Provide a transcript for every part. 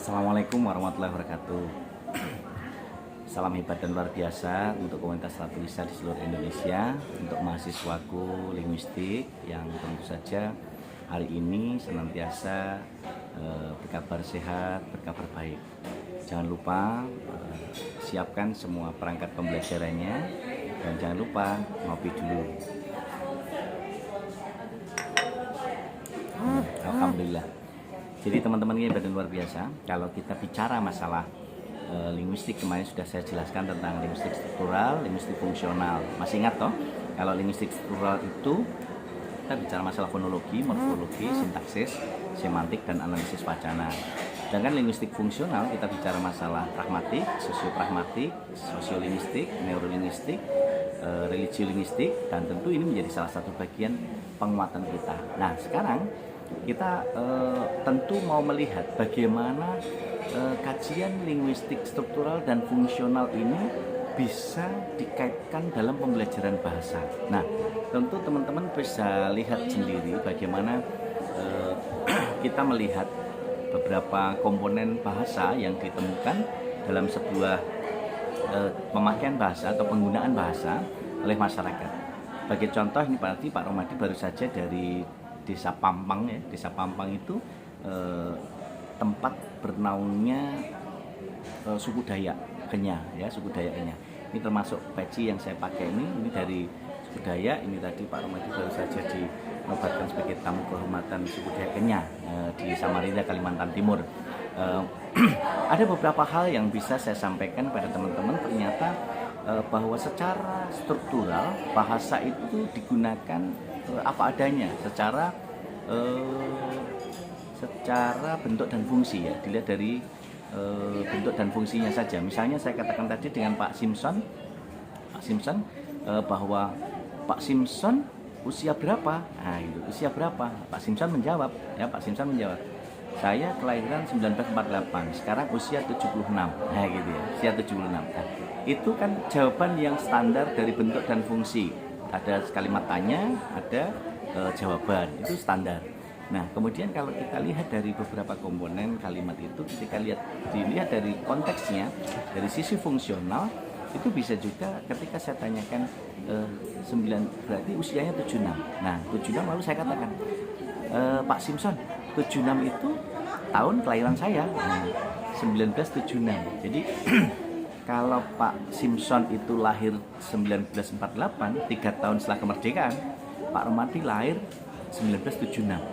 Assalamualaikum warahmatullahi wabarakatuh. Salam hebat dan luar biasa untuk komunitas Ratu Lisa di seluruh Indonesia, untuk mahasiswaku linguistik yang tentu saja hari ini senantiasa berkabar sehat, berkabar baik. Jangan lupa siapkan semua perangkat pembelajarannya dan jangan lupa ngopi dulu. Alhamdulillah. Jadi teman-teman ini hebat dan luar biasa. Kalau kita bicara masalah linguistik, kemarin sudah saya jelaskan tentang linguistik struktural, linguistik fungsional. Masih ingat toh? Kalau linguistik struktural itu kita bicara masalah fonologi, morfologi, sintaksis, semantik, dan analisis wacana. Sedangkan linguistik fungsional kita bicara masalah pragmatik, sosiopragmatik, sosiolinguistik, neurolinguistik, religiolinguistik, dan tentu ini menjadi salah satu bagian penguatan kita. Nah, sekarang kita tentu mau melihat bagaimana kajian linguistik struktural dan fungsional ini bisa dikaitkan dalam pembelajaran bahasa. Nah, tentu teman-teman bisa lihat sendiri bagaimana kita melihat beberapa komponen bahasa yang ditemukan dalam sebuah pemakaian bahasa atau penggunaan bahasa oleh masyarakat. Sebagai contoh, ini berarti Pak Romadi baru saja dari Desa Pampang ya. Desa Pampang itu tempat bernaungnya suku Dayak Kenya ya, suku Dayak Kenya. Ini termasuk peci yang saya pakai ini dari suku Dayak. Ini tadi Pak Romadi baru saja dinobatkan sebagai tamu kehormatan suku Dayak Kenya di Samarinda, Kalimantan Timur. Ada beberapa hal yang bisa saya sampaikan pada teman-teman. Ternyata bahwa secara struktural bahasa itu digunakan apa adanya, secara bentuk dan fungsi ya, dilihat dari bentuk dan fungsinya saja. Misalnya saya katakan tadi dengan Pak Simpson bahwa Pak Simpson usia berapa? Nah, itu usia berapa? Pak Simpson menjawab, saya kelahiran 1948, sekarang usia 76. Nah, gitu ya, usia 76. Nah, itu kan jawaban yang standar dari bentuk dan fungsi. Ada kalimat tanya, ada jawaban, itu standar. Nah, kemudian kalau kita lihat dari beberapa komponen kalimat itu, ketika dilihat dari konteksnya, dari sisi fungsional, itu bisa juga ketika saya tanyakan 9, berarti usianya 76. Nah, 76 lalu saya katakan, Pak Simpson, 76 itu tahun kelahiran saya, 1976. Jadi kalau Pak Simpson itu lahir 1948, 3 tahun setelah kemerdekaan, Pak Romadi lahir 1976.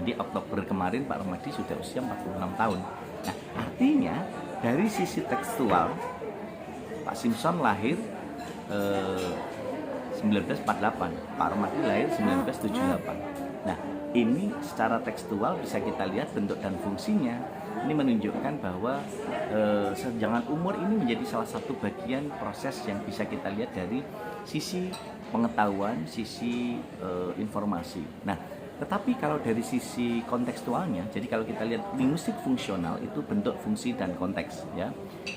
Jadi Oktober kemarin Pak Romadi sudah usia 46 tahun. Nah, artinya dari sisi tekstual Pak Simpson lahir 1948, Pak Romadi lahir 1978. Nah, ini secara tekstual bisa kita lihat bentuk dan fungsinya. Ini menunjukkan bahwa senjangan umur ini menjadi salah satu bagian proses yang bisa kita lihat dari sisi pengetahuan, sisi informasi. Nah, tetapi kalau dari sisi kontekstualnya, jadi kalau kita lihat linguistik fungsional itu bentuk, fungsi, dan konteks ya.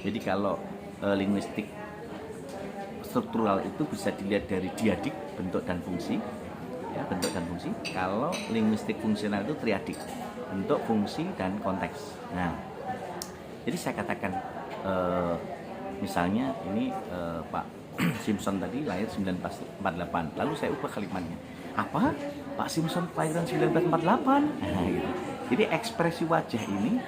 Jadi kalau linguistik struktural itu bisa dilihat dari diadik, bentuk dan fungsi ya, bentuk dan fungsi. Kalau linguistik fungsional itu triadik, bentuk, fungsi, dan konteks. Nah, jadi saya katakan misalnya ini Pak Simpson tadi lahir 1948, lalu saya ubah kalimatnya. Apa? Pak Simpson kelahiran 1948? Nah, gitu. Jadi ekspresi wajah ini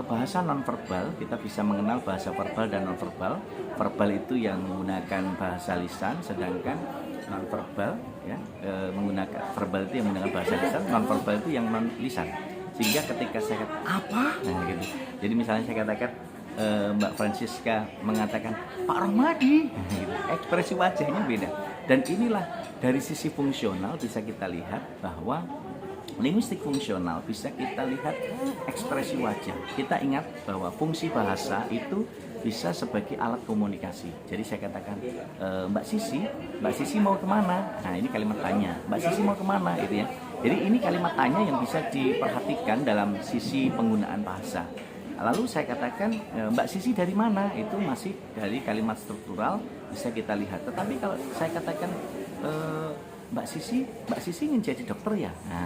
bahasa nonverbal, kita bisa mengenal bahasa verbal dan nonverbal. Verbal itu yang menggunakan bahasa lisan, sedangkan nonverbal ya, menggunakan verbal itu yang menggunakan bahasa lisan, nonverbal itu yang non lisan. Sehingga ketika saya kata apa, nah gitu. Jadi misalnya saya katakan Mbak Francisca mengatakan Pak Romadi, nah, gitu. Ekspresi wajahnya beda. Dan inilah dari sisi fungsional bisa kita lihat bahwa linguistik fungsional bisa kita lihat ekspresi wajah. Kita ingat bahwa fungsi bahasa itu bisa sebagai alat komunikasi. Jadi saya katakan Mbak Sisi mau kemana? Nah, ini kalimat tanya. Mbak Sisi mau kemana? Gitu ya. Jadi ini kalimat tanya yang bisa diperhatikan dalam sisi penggunaan bahasa. Lalu saya katakan Mbak Sisi dari mana? Itu masih dari kalimat struktural bisa kita lihat. Tetapi kalau saya katakan Mbak Sisi ingin jadi dokter ya. Nah,